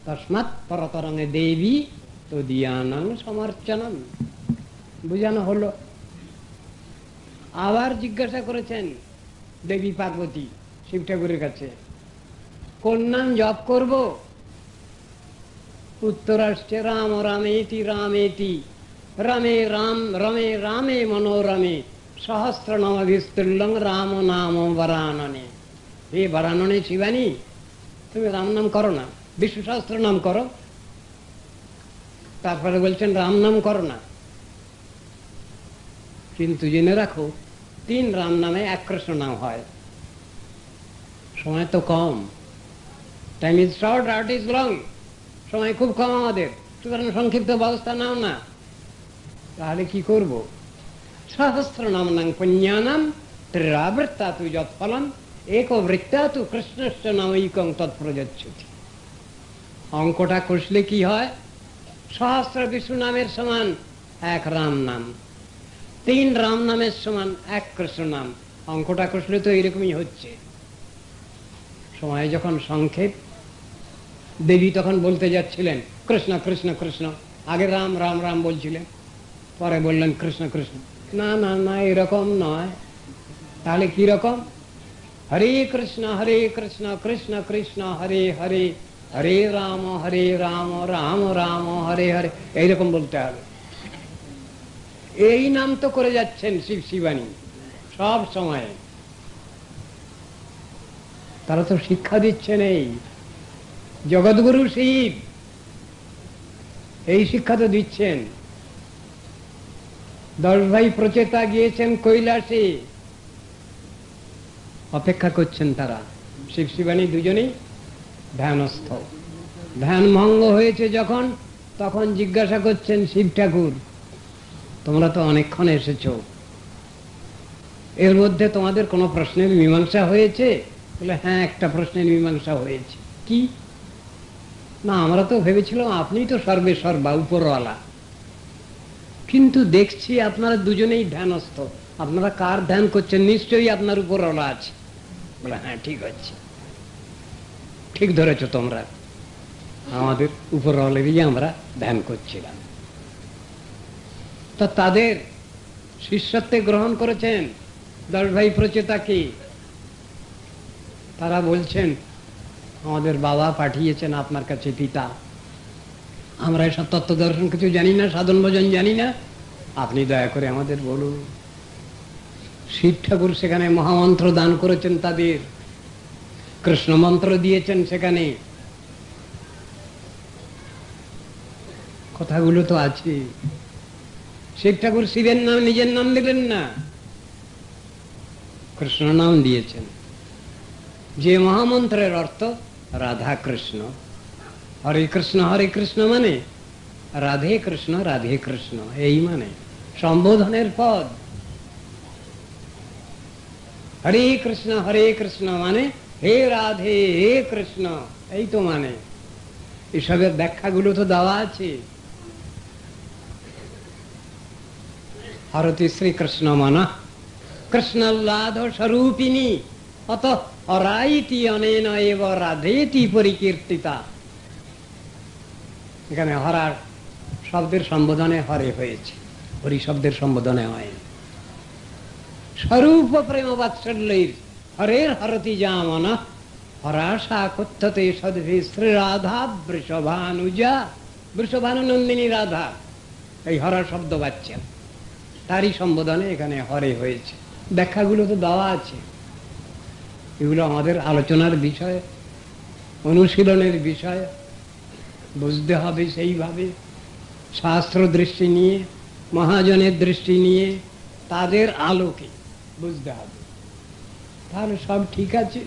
তস্মাৎ পরতরঙ্গে দেবী তদীয়ানাং সমর্চনম, বুঝানো হলো। আবার জিজ্ঞাসা করেছেন দেবী পার্বতী শিব ঠাকুরের কাছে, কোন নাম জপ করব? উত্তর আসছে রাম রামেতি রামেতি রমে রাম রমে রামে মনোরমে সহস্র নামাভিস্তুল্যং রাম নাম বরাননে। হে বরাননে শিবানী, তুমি রাম নাম করো না, বিষ্ণু সহস্র নাম করো। তারপরে বলছেন রাম নাম করো না, কিন্তু জেনে রাখো 3 রাম নামে 1 কৃষ্ণ নাম হয়। সময় তো কম, time is short, art is long, সময় খুব কম আমাদের, সুতরাং সংক্ষিপ্ত ব্যবস্থা নাও না। তাহলে কি করব? সহস্র নাম নাম পুণ্যানাম ত্রিরাবৃত্তাতু যৎফলম এক বৃত্তাতু কৃষ্ণস্য নামৈকং তৎপ্রযচ্ছতি। অঙ্কটা কষলে কি হয়? সহস্র বিষ্ণু নামের সমান 1 রাম নাম, 3 রাম নামের সমান 1 কৃষ্ণ নাম। অঙ্কটা কষলে তো এরকমই হচ্ছে। সময় যখন সংক্ষেপ, দেবী তখন বলতে যাচ্ছিলেন কৃষ্ণ কৃষ্ণ কৃষ্ণ, আগে রাম রাম রাম বলছিলেন, পরে বললেন কৃষ্ণ কৃষ্ণ। না না না, এরকম নয়। তাহলে কি রকম? হরে কৃষ্ণ কৃষ্ণ কৃষ্ণ হরে হরে, হরে রাম রাম রাম হরে হরে, এইরকম বলতে হবে। এই নাম তো করে যাচ্ছেন শিব শিবানী সব সময়। তারা তো শিক্ষা দিচ্ছেন, এই জগৎগুরু শিব এই শিক্ষা তো দিচ্ছেন। 10 ভাই প্রচেতা গিয়েছেন কৈলাসে, অপেক্ষা করছেন তারা। শিব শিবানী দুজনেই ধ্যানস্থ। ধ্যান ভঙ্গ হয়েছে যখন, তখন জিজ্ঞাসা করছেন শিব ঠাকুর, তোমরা তো অনেকক্ষণ এসেছ, এর মধ্যে তোমাদের কোনো প্রশ্নের মীমাংসা হয়েছে? বলে হ্যাঁ, একটা প্রশ্নের মীমাংসা হয়েছে। কি? না, আমরা তো ভেবেছিলাম আপনি তো সর্বে সর্বা উপরওয়ালা, কিন্তু দেখছি আপনারা দুজনেই ধ্যানস্থ। আপনারা কার ধ্যান করছেন? নিশ্চয়ই আপনার উপরওয়ালা আছে। বলে হ্যাঁ, ঠিক আছে, ঠিক ধরেছ তোমরা, আমাদের উপরওয়ালারই আমরা ধ্যান করছিলাম। তো তাদের শিষ্যত্বে গ্রহণ করেছেন 10 ভাই প্রচেতাকে। তারা বলছেন আমাদের বাবা পাঠিয়েছেন আপনার কাছে পিতা, আমরা এসব তত্ত্ব দর্শন কিছু জানি না, সাধন ভজন জানি না, আপনি দয়া করে আমাদের বলুন। শিব ঠাকুর সেখানে মহামন্ত্র দান করেছেন তাদের, কৃষ্ণ মন্ত্র দিয়েছেন সেখানে। কথাগুলো তো আছে। শিব ঠাকুর শিবের নাম নিজের নাম দিলেন না, কৃষ্ণ নাম দিয়েছেন, যে মহামন্ত্রের অর্থ রাধা কৃষ্ণ। হরে কৃষ্ণ মানে রাধে কৃষ্ণ, এই মানে সম্বোধনের পদ। হরে কৃষ্ণ মানে হে রাধে হে কৃষ্ণ, এই তো মানে। এসবের ব্যাখ্যাগুলো তো দেওয়া আছে। হরতি শ্রীকৃষ্ণ মানা কৃষ্ণোল্লাধ স্বরূপিণী অত হরাইতি অনেন এব রাধেতি পরিকীর্তিতা। এখানে হরার শব্দের সম্বোধনে হরে হয়েছে, হরি শব্দের সম্বোধনে হয়। স্বরূপ প্রেম বাৎসল্যের হরের হরতি জামনা হরাশা কথ্যতে সদ্ভি শ্রী রাধা বৃষভানুজা, বৃষভানুনন্দিনী রাধা, এই হরা শব্দ বাচ্চা, তারই সম্বোধনে এখানে হরে হয়েছে। ব্যাখ্যাগুলো তো দেওয়া আছে, এগুলো আমাদের আলোচনার বিষয়, অনুশীলনের বিষয়, বুঝতে হবে সেইভাবে, শাস্ত্র দৃষ্টি নিয়ে, মহাজনের দৃষ্টি নিয়ে, তাদের আলোকে বুঝতে হবে, তাহলে সব ঠিক আছে।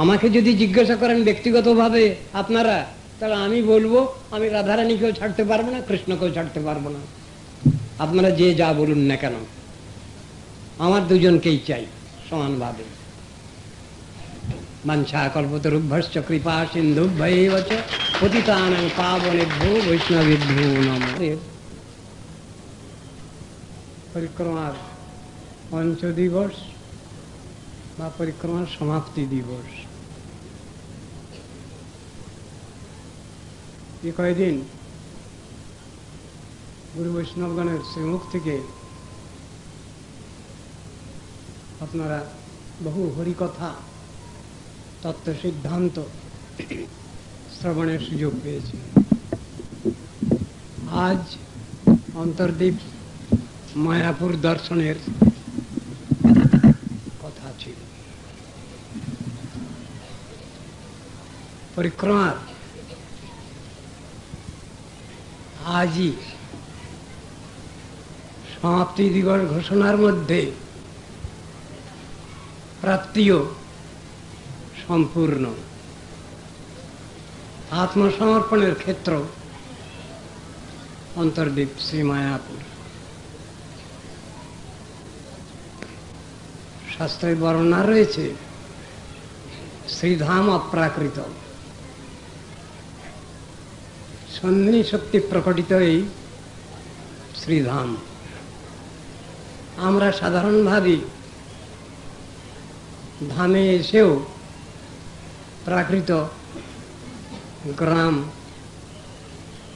আমাকে যদি জিজ্ঞাসা করেন ব্যক্তিগতভাবে আপনারা, তাহলে আমি বলবো আমি রাধারানীকেও ছাড়তে পারবো না, কৃষ্ণকেও ছাড়তে পারবো না। আপনারা যে যা বলুন না কেন, আমার দুজনকেই চাই সমানভাবে। বাঞ্ছা কল্পতরুভ্যশ্চ কৃপা সিন্ধুভ্যেব চ পতিতানাং পাবনেভ্যো বৈষ্ণবেভ্যো নমো। পরিক্রমার পঞ্চ দিবস বা পরিক্রমার সমাপ্তি দিবস, এই কয়েকদিন গুরু বৈষ্ণবগণের শ্রীমুখ থেকে আপনারা বহু হরিকথা, তত্ত্ব সিদ্ধান্ত শ্রবণের সুযোগ পেয়েছেন। আজ অন্তর্দ্বীপ মায়াপুর দর্শনের কথা ছিল। পরিক্রমার আজই সমাপ্তি দিবস ঘোষণার মধ্যে প্রাপ্তিও সম্পূর্ণ। আত্মসমর্পণের ক্ষেত্র অন্তর্দ্বীপ শ্রী মায়াপুর। শাস্ত্রে বর্ণনা রয়েছে শ্রীধাম অপ্রাকৃত, সন্ধিনী শক্তি প্রকটিত এই শ্রীধাম। আমরা সাধারণভাবে ধামে এসেও প্রাকৃত গ্রাম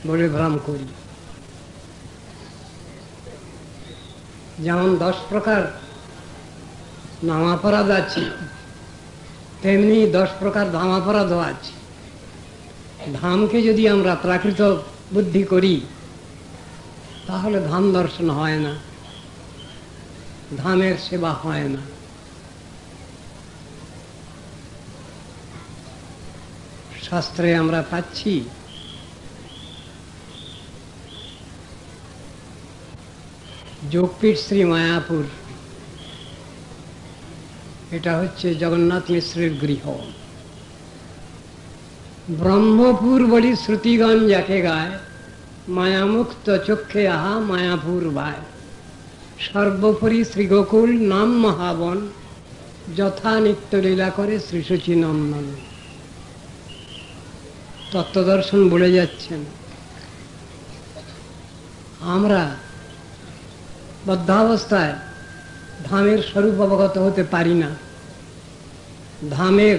বলে ভ্রম করি। যেমন 10 প্রকার নামাপরাধ আছে, তেমনি 10 প্রকার ধামাপরাধও আছে। ধামকে যদি আমরা প্রাকৃত বুদ্ধি করি তাহলে ধাম দর্শন হয় না, ধামের সেবা হয় না। শাস্ত্রে আমরা পাচ্ছি যোগপীঠ শ্রী মায়াপুর, এটা হচ্ছে জগন্নাথ মিশ্রের গৃহ। ব্রহ্মপুর বলি শ্রুতিগণ যাকে গায়, মায়ামুক্ত চক্ষে আহা মায়াপুর ভাই। সর্বোপরি শ্রীগোকুল নাম মহাবন, যথা নিত্য লীলা করে শ্রী শচী নন্দন। তত্ত্বদর্শন বলে যাচ্ছেন। আমরা বদ্ধাবস্থায় ধামের স্বরূপ অবগত হতে পারি না। ধামের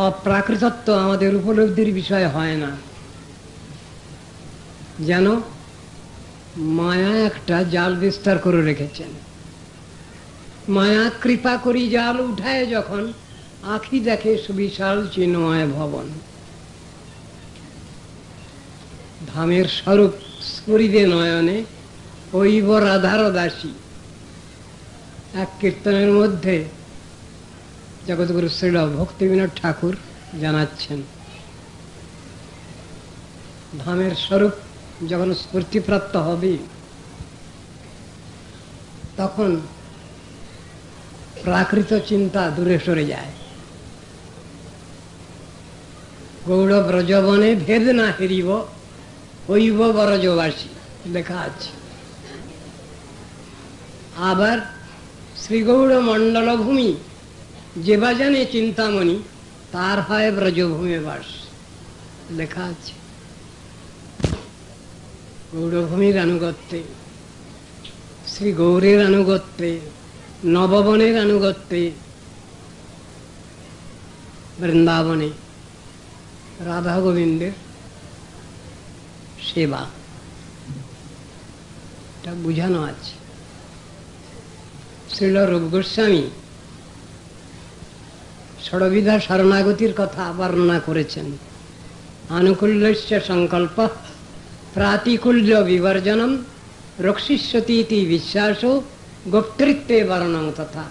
অপ্রাকৃতত্ব আমাদের উপলব্ধির বিষয় হয় না। যেন মায়া একটা জাল বিস্তার করে রেখেছেন। মায়া কৃপা করি জাল উঠায় যখন, আঁখি দেখে সুবিশাল চিন্ময় ভবন। ধামের স্বরূপ স্ফুরিবে নয়নে, ওইব রাধার দাসী। এক কীর্তনের মধ্যে জগৎগুরু শ্রীল ভক্তিবিনোদ ঠাকুর জানাচ্ছেন, ধামের স্বরূপ যখন স্ফূর্তিপ্রাপ্ত হবে তখন প্রাকৃত চিন্তা দূরে সরে যায়। গৌড় ব্রজবনে ভেদ না হেরিব, হইব ব্রজবাসী লেখা আছে। আবার শ্রীগৌড় মণ্ডল ভূমি যে বা জানে চিন্তামণি, তার হয় ব্রজভূমে বাস লেখা আছে। গৌড়ভূমির আনুগত্যে, শ্রী গৌরের আনুগত্যে, নববনের আনুগত্যে, বৃন্দাবনে রাধা গোবিন্দের সেবা, এটা বুঝানো আছে। শ্রীল রূপ গোস্বামী ষড়বিধা শরণাগতির কথা বর্ণনা করেছেন। আনুকূল্যস্য সংকল্প, প্রাতিকূল্য বিবর্জনম, রক্ষিষ্যতীতি বিশ্বাস, গোপ্তৃত্বে বর্ণং তথা।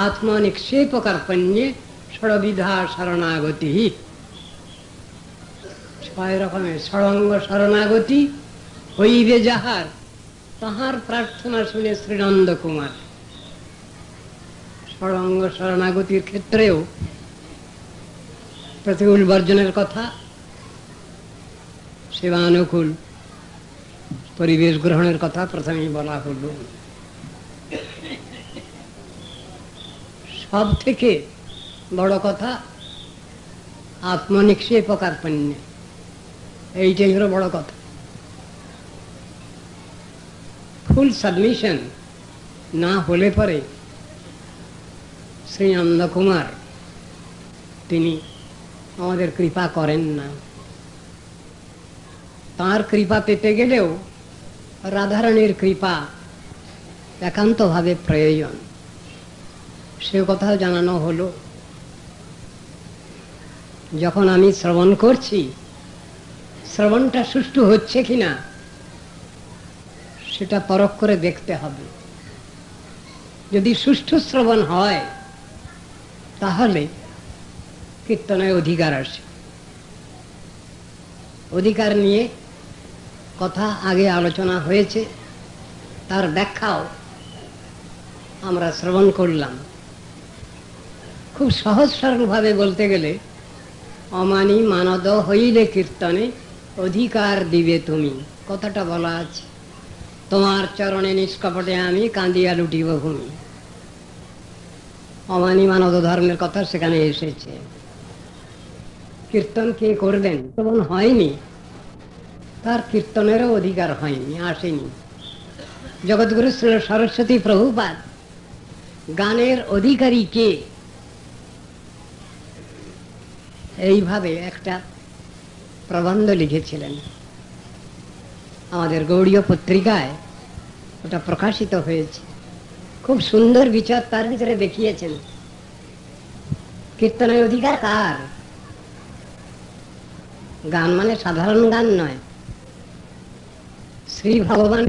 আত্মনিক্ষেপ কর্পণ্যে ষড়বিধা শরণাগতি। 6 রকমের ষড়ঙ্গ শরণাগতি হইবে যাহার, তাহার প্রার্থনা শুনে শ্রীনন্দ কুমার। ষড়ঙ্গ শরণাগতির ক্ষেত্রেও প্রতিকূল বর্জনের কথা, সেবানুকূল পরিবেশ গ্রহণের কথা প্রথমেই বলা হল। সব থেকে বড় কথা আত্মনিক্ষেপ কার্পণ্য, এইটাই হলো বড় কথা। ফুল সাবমিশন না হলে পরে শ্রী নন্দকুমার তিনি আমাদের কৃপা করেন না। তাঁর কৃপা পেতে গেলেও রাধারানীর কৃপা একান্তভাবে প্রয়োজন, সে কথাও জানানো হলো। যখন আমি শ্রবণ করছি, শ্রবণটা সুষ্ঠু হচ্ছে কিনা সেটা পরখ করে দেখতে হবে। যদি সুষ্ঠু শ্রবণ হয় তাহলে কীর্তনের অধিকার আসে। অধিকার নিয়ে কথা আগে আলোচনা হয়েছে, তার ব্যাখ্যাও আমরা শ্রবণ করলাম। খুব সহজ সরলভাবে বলতে গেলে, অমানি মানদ হইলে কীর্তনে অধিকার দিবে তুমি, কথাটা বলা আছে। তোমার চরণে নিষ্কপটে আমি কাঁদিয়া লুটিব ভূমি। অমানি মানদ ধর্মের কথা সেখানে এসেছে। কীর্তন কে করবেন? তখন হয়নি, তার কীর্তনেরও অধিকার হয়নি, আসেনি। জগৎগুরু শ্রী সরস্বতী প্রভুপাদ গানের অধিকারী কে, এইভাবে একটা প্রবন্ধ লিখেছিলেন। আমাদের গৌড়ীয় পত্রিকায় ওটা প্রকাশিত হয়েছে। খুব সুন্দর বিচার তার ভিতরে দেখিয়েছেন। কীর্তনের অধিকার কার? গান মানে সাধারণ গান নয়, শ্রী ভগবান